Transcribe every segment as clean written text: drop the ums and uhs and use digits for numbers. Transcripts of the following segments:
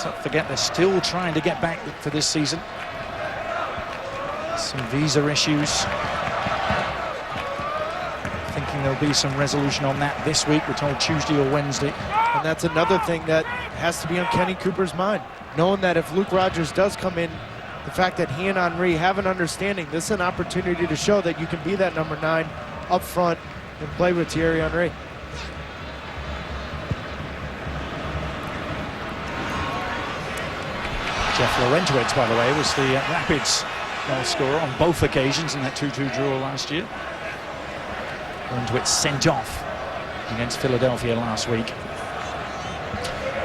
don't forget they're still trying to get back for this season. Some visa issues. Thinking there'll be some resolution on that this week. We're told Tuesday or Wednesday. And that's another thing that has to be on Kenny Cooper's mind. Knowing that if Luke Rogers does come in, the fact that he and Henry have an understanding, this is an opportunity to show that you can be that number 9 up front and play with Thierry Henry. Jeff Larentowicz, by the way, was the Rapids goal scorer on both occasions in that 2-2 draw last year. Larentowicz sent off against Philadelphia last week.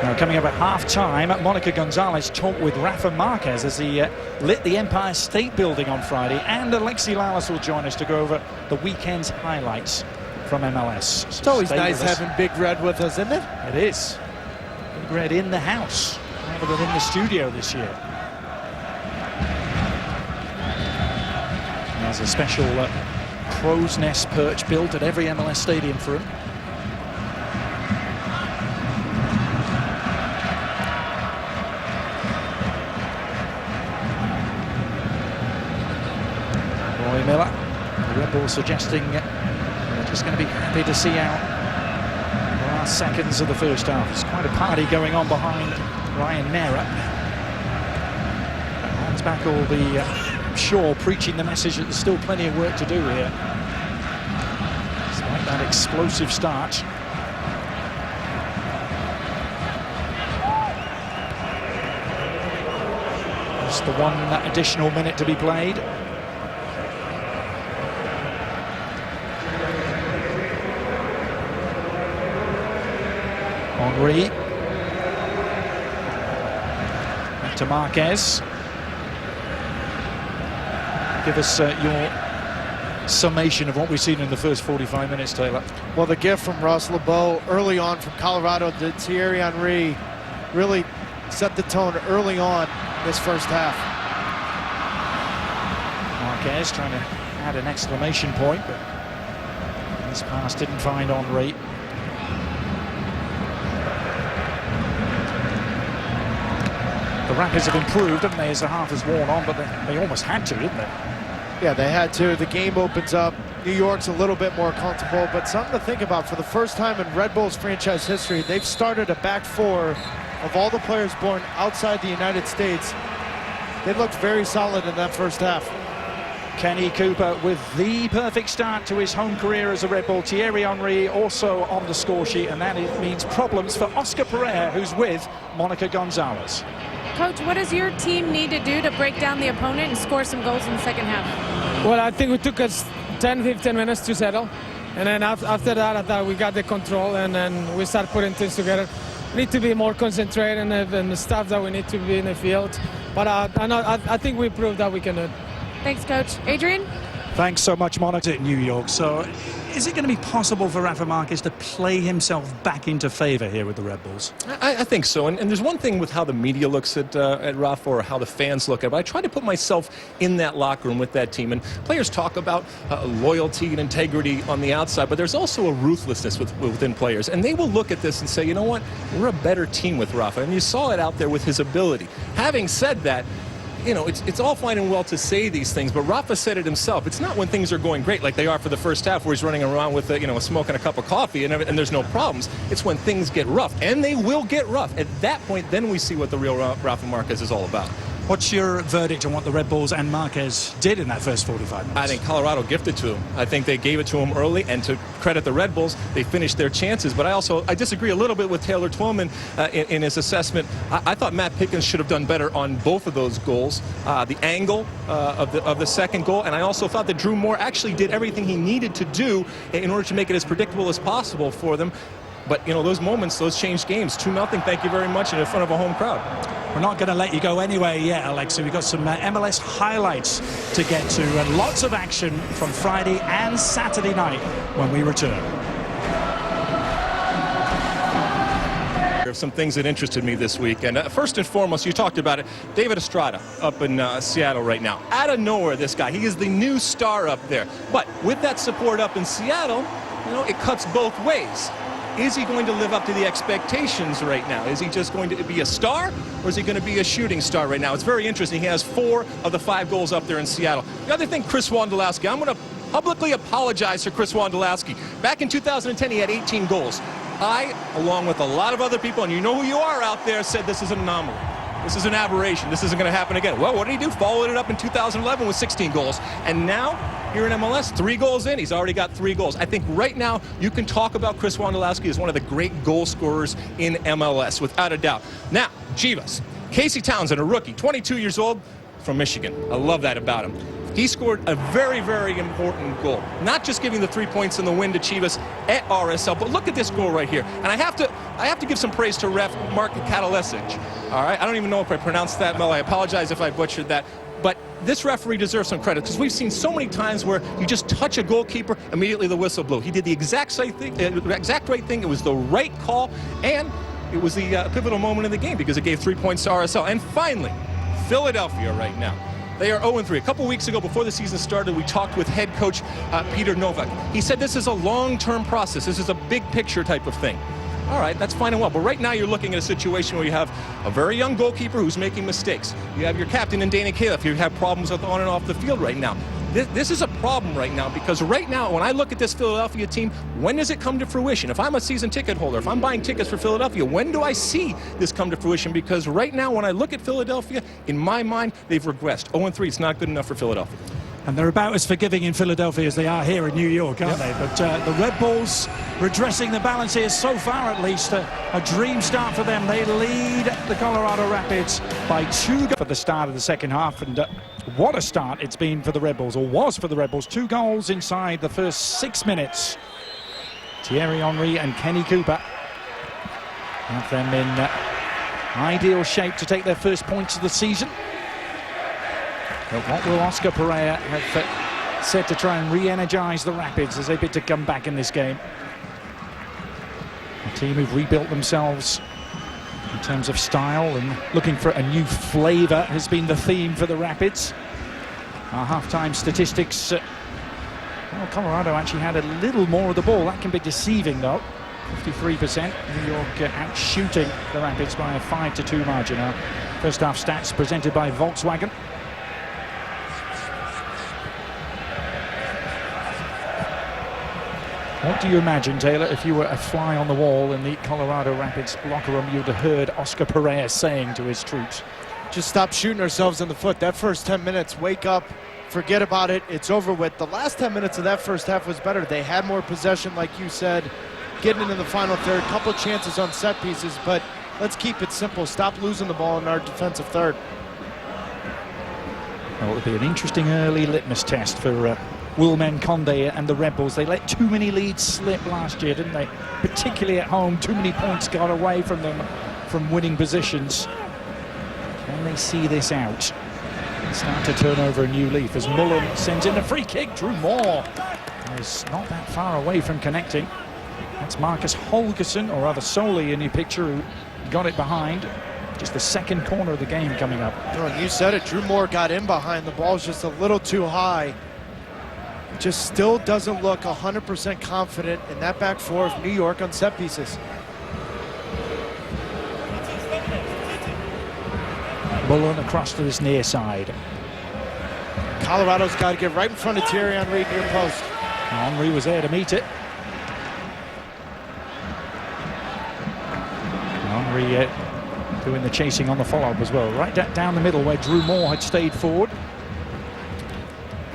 Now, coming up at half-time, Monica Gonzalez talked with Rafa Marquez as he lit the Empire State Building on Friday, and Alexi Lalas will join us to go over the weekend's highlights from MLS. It's always nice having Big Red with us, isn't it? It is. Big Red in the house, rather than in the studio this year. And there's a special crow's nest perch built at every MLS stadium for him. Roy Miller, the Red Bull suggesting they're just going to be happy to see out the last seconds of the first half. There's quite a party going on behind Ryan Mera. Hans Backel will be, I'm sure, preaching the message that there's still plenty of work to do here. Despite that explosive start. Just the one additional minute to be played. Henry. Back to Marquez. Give us your summation of what we've seen in the first 45 minutes, Taylor. Well, the gift from Ross LeBeau early on from Colorado to Thierry Henry really set the tone early on this first half. Marquez trying to add an exclamation point, but his pass didn't find Henry. The Rapids have improved, haven't they, as the half has worn on, but they almost had to, didn't they? Yeah, they had to. The game opens up. New York's a little bit more comfortable, but something to think about. For the first time in Red Bull's franchise history, they've started a back four of all the players born outside the United States. They looked very solid in that first half. Kenny Cooper with the perfect start to his home career as a Red Bull. Thierry Henry also on the score sheet, and that means problems for Oscar Pereira, who's with Monica Gonzalez. Coach, what does your team need to do to break down the opponent and score some goals in the second half? Well, I think it took us 10-15 minutes to settle. And then after that, I thought we got the control, and then we start putting things together. We need to be more concentrated and the stuff that we need to be in the field. But I think we proved that we can do it. Thanks, Coach. Adrian? Thanks so much, Monica, in New York. So is it going to be possible for Rafa Marquez to play himself back into favor here with the Red Bulls? I think so. And there's one thing with how the media looks at Rafa, or how the fans look at it. But I try to put myself in that locker room with that team. And players talk about loyalty and integrity on the outside, but there's also a ruthlessness within players. And they will look at this and say, you know what, we're a better team with Rafa. And you saw it out there with his ability. Having said that, you know, it's all fine and well to say these things, but Rafa said it himself. It's not when things are going great like they are for the first half, where he's running around with, smoking a cup of coffee and there's no problems. It's when things get rough, and they will get rough. At that point, then we see what the real Rafa Marquez is all about. What's your verdict on what the Red Bulls and Marquez did in that first 45 minutes? I think Colorado gifted to him. I think they gave it to him early, and to credit the Red Bulls, they finished their chances. But I disagree a little bit with Taylor Twellman in his assessment. I thought Matt Pickens should have done better on both of those goals. The angle of the second goal, and I also thought that Drew Moore actually did everything he needed to do in order to make it as predictable as possible for them. But, you know, those moments, those changed games. 2-0, thank you very much, in front of a home crowd. We're not going to let you go anywhere yet, Alexa. We've got some MLS highlights to get to, and lots of action from Friday and Saturday night when we return. Some things that interested me this week, and first and foremost, you talked about it, David Estrada up in Seattle right now. Out of nowhere, this guy, he is the new star up there. But with that support up in Seattle, you know, it cuts both ways. is he going to live up to the expectations right now? Is he just going to be a star, or is he going to be a shooting star right now? It's very interesting. He has 4 of the 5 goals up there in Seattle. The other thing, Chris Wondolowski, I'm going to publicly apologize to Chris Wondolowski. Back in 2010, he had 18 goals. I, along with a lot of other people, and you know who you are out there, said this is an anomaly. This is an aberration. This isn't going to happen again. Well, what did he do? Followed it up in 2011 with 16 goals. And now, here in MLS, 3 goals in. He's already got 3 goals. I think right now, you can talk about Chris Wondolowski as one of the great goal scorers in MLS, without a doubt. Now, Chivas. Casey Townsend, a rookie, 22 years old, from Michigan. I love that about him. He scored a very, very important goal. Not just giving the 3 points in the win to Chivas at RSL, but look at this goal right here. And I have to give some praise to ref Mark Katalesic. All right, I don't even know if I pronounced that well. I apologize if I butchered that. But this referee deserves some credit, because we've seen so many times where you just touch a goalkeeper, immediately the whistle blew. He did the exact right thing. It was the right call, and it was the pivotal moment in the game because it gave 3 points to RSL. And finally, Philadelphia right now. They are 0-3. A couple weeks ago, before the season started, we talked with head coach Peter Novak. He said this is a long-term process. This is a big picture type of thing. All right, that's fine and well. But right now, you're looking at a situation where you have a very young goalkeeper who's making mistakes. You have your captain in Dana Califf. You have problems with on and off the field right now. This is a problem right now, because right now, when I look at this Philadelphia team, when does it come to fruition? If I'm a season ticket holder, if I'm buying tickets for Philadelphia, when do I see this come to fruition? Because right now, when I look at Philadelphia, in my mind, they've regressed. 0-3, it's not good enough for Philadelphia. And they're about as forgiving in Philadelphia as they are here in New York, aren't they? But the Red Bulls redressing the balance here so far, at least. A dream start for them. They lead the Colorado Rapids by 2 goals for the start of the second half. And what a start it's been for the Red Bulls, or was for the Red Bulls. 2 goals inside the first 6 minutes. Thierry Henry and Kenny Cooper have them in ideal shape to take their first points of the season. But what will Oscar Pereira have said to try and re-energize the Rapids as they bid to come back in this game? A team who've rebuilt themselves in terms of style, and looking for a new flavor has been the theme for the Rapids. Our halftime statistics, well, Colorado actually had a little more of the ball. That can be deceiving, though. 53%. New York out shooting the Rapids by a 5-2 margin. Our first half stats presented by Volkswagen. What do you imagine, Taylor, if you were a fly on the wall in the Colorado Rapids locker room, you'd have heard Oscar Pereira saying to his troops? Just stop shooting ourselves in the foot. That first 10 minutes, wake up, forget about it, it's over with. The last 10 minutes of that first half was better. They had more possession, like you said, getting into the final third, couple chances on set pieces, but let's keep it simple. Stop losing the ball in our defensive third. Well, it'll be an interesting early litmus test for Wilman Conde and the Red Bulls. They let too many leads slip last year, didn't they? Particularly at home, too many points got away from them from winning positions. Can they see this out and start to turn over a new leaf as Mullen sends in a free kick? Drew Moore is not that far away from connecting. That's Marcus Holgerson, or rather Soley, in your picture, who got it behind. Just the second corner of the game coming up. Oh, you said it, Drew Moore got in behind. The ball's just a little too high. Just still doesn't look 100% confident in that back four of New York on set pieces. Mullen across to this near side. Colorado's got to get right in front of Thierry Henry near post. Henry was there to meet it. Henry doing the chasing on the follow-up as well. Right down the middle where Drew Moore had stayed forward,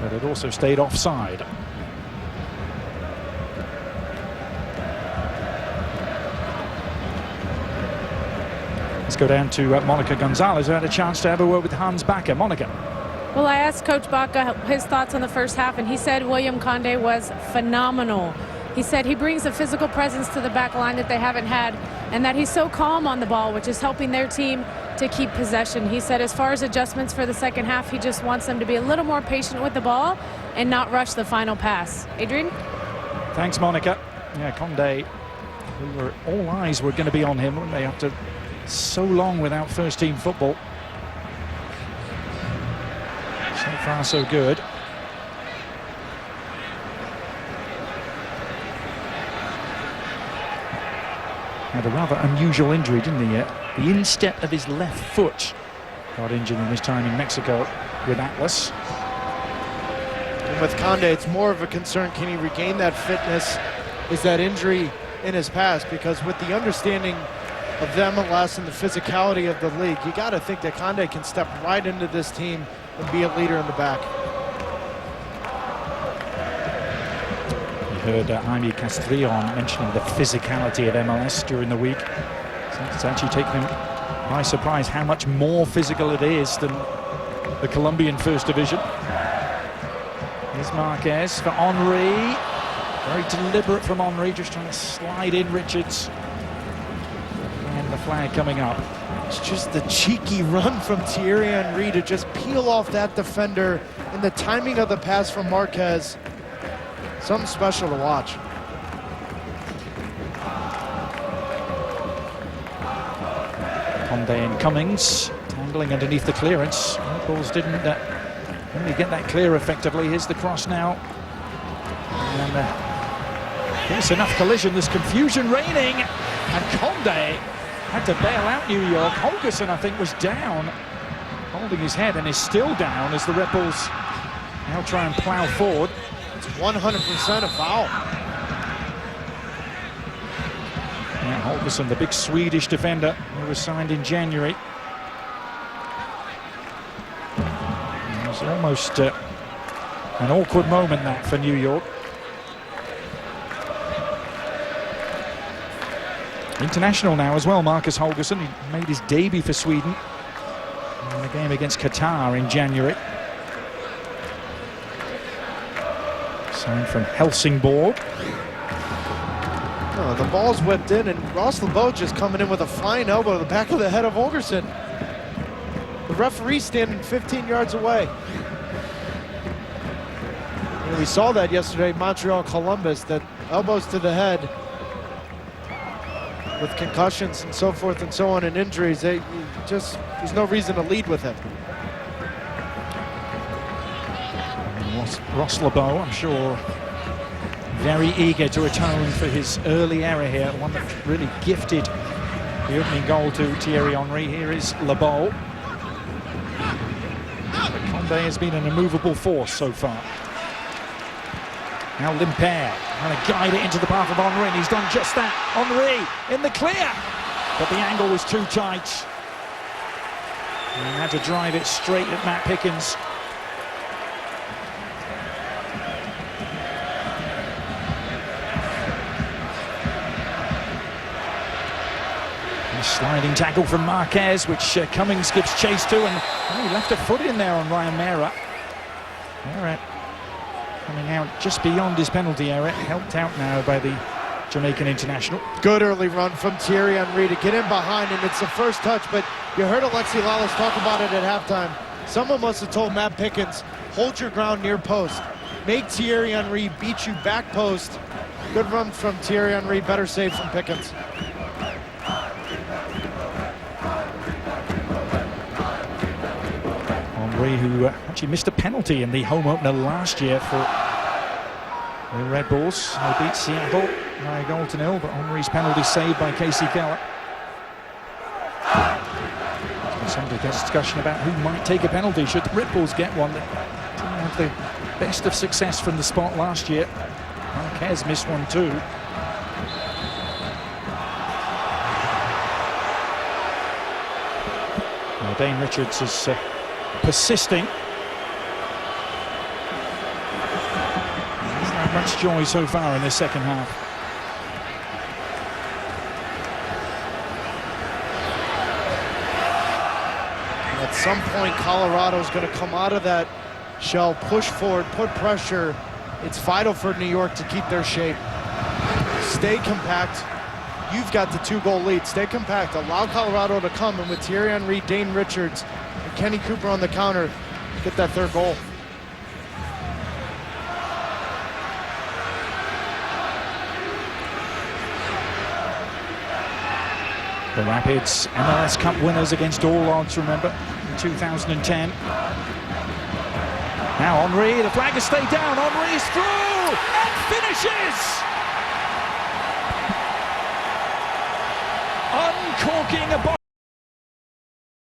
but had also stayed offside. Let's go down to Monica Gonzalez, who had a chance to have a word with Hans Backer. Monica. Well, I asked Coach Baca his thoughts on the first half, and he said William Conde was phenomenal. He said he brings a physical presence to the back line that they haven't had, and that he's so calm on the ball, which is helping their team to keep possession. He said as far as adjustments for the second half, he just wants them to be a little more patient with the ball and not rush the final pass. Adrian? Thanks, Monica. Yeah, Conde, all eyes were going to be on him, weren't they, after so long without first-team football. So far, so good. Had a rather unusual injury, didn't he? The instep of his left foot got injured in his time in Mexico with Atlas. And with Conde, it's more of a concern, can he regain that fitness? Is that injury in his past? Because with the understanding of the MLS and the physicality of the league, you got to think that Conde can step right into this team and be a leader in the back. You heard Jaime Castrillon mentioning the physicality of MLS during the week. So it's actually taken him by surprise how much more physical it is than the Colombian First Division. Here's Marquez for Henry. Very deliberate from Henry, just trying to slide in Richards. And the flag coming up. It's just the cheeky run from Thierry Henry to just peel off that defender, and the timing of the pass from Marquez. Something special to watch. Conde and Cummings tangling underneath the clearance. Red Bulls didn't really get that clear effectively. Here's the cross now. And there's enough collision. There's confusion reigning. And Conde had to bail out New York. Holgerson, I think, was down, holding his head, and is still down as the Red Bulls now try and plow forward. It's 100% a foul. Yeah, Holgerson, the big Swedish defender who was signed in January. It was almost an awkward moment that for New York. International now as well, Marcus Holgerson. He made his debut for Sweden in the game against Qatar in January. Signed from Helsingborg. Oh, the ball's whipped in, and Ross LeBeau just coming in with a flying elbow to the back of the head of Holgerson. The referee standing 15 yards away. And we saw that yesterday, Montreal Columbus, that elbows to the head with concussions and so forth and so on and injuries, there's no reason to lead with him. Ross LeBeau, I'm sure, very eager to atone for his early error here, one that really gifted the opening goal to Thierry Henry. Here is LeBeau. But Conde has been an immovable force so far. Now Limper trying to guide it into the path of Henry, and he's done just that. Henry in the clear, but the angle was too tight. And he had to drive it straight at Matt Pickens. Sliding tackle from Marquez, which Cummings gives chase to, and he left a foot in there on Ryan Meara. Meara coming out just beyond his penalty area, helped out now by the Jamaican international. Good early run from Thierry Henry to get in behind, and it's the first touch, but you heard Alexi Lalas talk about it at halftime. Someone must have told Matt Pickens, hold your ground near post. Make Thierry Henry beat you back post. Good run from Thierry Henry, better save from Pickens. Henry, who actually missed a penalty in the home opener last year for the Red Bulls. They beat Seattle by 1-0, but Henry's penalty saved by Casey Keller. There's some discussion about who might take a penalty should the Red Bulls get one. They didn't have the best of success from the spot last year. Marquez missed one too. Now Dane Richards is persisting. Hasn't had much joy so far in this second half. At some point, Colorado's going to come out of that shell, push forward, put pressure. It's vital for New York to keep their shape. Stay compact. You've got the 2-goal lead. Stay compact. Allow Colorado to come, and with Thierry Henry, Dane Richards, and Kenny Cooper on the counter, get that third goal. The Rapids MLS Cup winners against all odds, remember, in 2010. Now Henry, the flag has stayed down. Henry is through and finishes! uncorking a bottle.